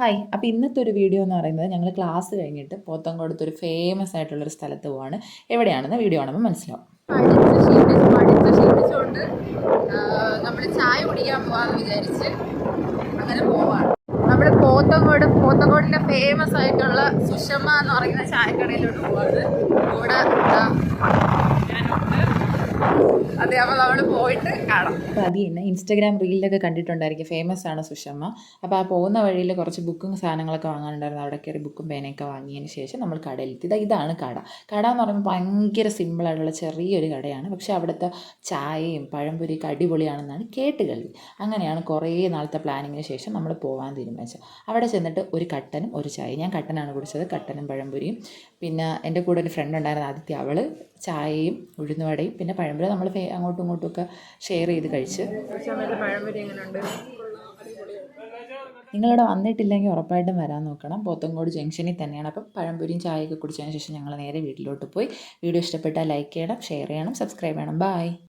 Hi. അപ്പോൾ ഇന്നത്തെ ഒരു വീഡിയോ എന്ന് പറയുന്നത് ഞങ്ങൾ ക്ലാസ് കഴിഞ്ഞിട്ട് പോത്തൻകോടത്ത് ഒരു ഫേമസ് ആയിട്ടുള്ളൊരു സ്ഥലത്ത് പോവാണ്. എവിടെയാണെന്ന് വീഡിയോ കാണുമ്പോൾ മനസ്സിലാവും. ക്ഷീണിച്ചുകൊണ്ട് നമ്മൾ ചായ കുടിക്കാൻ പോകാമെന്ന് വിചാരിച്ച് അങ്ങനെ പോവാണ്. നമ്മുടെ പോത്തൻകോടിൻ്റെ ഫേമസ് ആയിട്ടുള്ള സുഷമ എന്ന് പറയുന്ന ചായക്കടയിലോട്ട് പോവാണ്. ഇവിടെ അതെ, അപ്പോൾ നമ്മൾ പോയിട്ട് കാണാം. അപ്പോൾ അത് തന്നെ ഇൻസ്റ്റാഗ്രാം റീലിലൊക്കെ കണ്ടിട്ടുണ്ടായിരിക്കും, ഫേമസ് ആണ് സുഷമ്മ. അപ്പോൾ ആ പോകുന്ന വഴിയിൽ കുറച്ച് ബുക്കും സാധനങ്ങളൊക്കെ വാങ്ങാനുണ്ടായിരുന്നു. അവിടെ കയറി ബുക്കും പേനയൊക്കെ വാങ്ങിയതിന് ശേഷം നമ്മൾ കടയിലെത്തി. ഇതാണ് കട. കട എന്ന് പറയുമ്പോൾ ഭയങ്കര സിമ്പിളായിട്ടുള്ള ചെറിയൊരു കടയാണ്. പക്ഷേ അവിടുത്തെ ചായയും പഴംപൊരിയൊക്കെ അടിപൊളിയാണെന്നാണ് കേട്ട് കേൾവി. അങ്ങനെയാണ് കുറേ നാളത്തെ പ്ലാനിങ്ങിന് ശേഷം നമ്മൾ പോകാൻ തീരുമാനിച്ചത്. അവിടെ ചെന്നിട്ട് ഒരു കട്ടനും ഒരു ചായ. ഞാൻ കട്ടനാണ് കുടിച്ചത്, കട്ടനും പഴംപൊരിയും. പിന്നെ എൻ്റെ കൂടെ ഒരു ഫ്രണ്ട് ഉണ്ടായിരുന്നു, ആദ്യത്തെ. അവൾ ചായയും ഉഴുന്നുവടയും പിന്നെ പഴംപൊരി നമ്മൾ അങ്ങോട്ടും ഇങ്ങോട്ടുമൊക്കെ ഷെയർ ചെയ്ത് കഴിച്ച്. നിങ്ങളിവിടെ വന്നിട്ടില്ലെങ്കിൽ ഉറപ്പായിട്ടും വരാൻ നോക്കണം. പോത്തൻകോട് ജംഗ്ഷനിൽ തന്നെയാണ്. അപ്പം പഴംപൊരിയും ചായയൊക്കെ കുടിച്ചതിന് ശേഷം ഞങ്ങൾ നേരെ വീട്ടിലോട്ട് പോയി. വീഡിയോ ഇഷ്ടപ്പെട്ടാൽ ലൈക്ക് ചെയ്യണം, ഷെയർ ചെയ്യണം, സബ്സ്ക്രൈബ് ചെയ്യണം. ബൈ.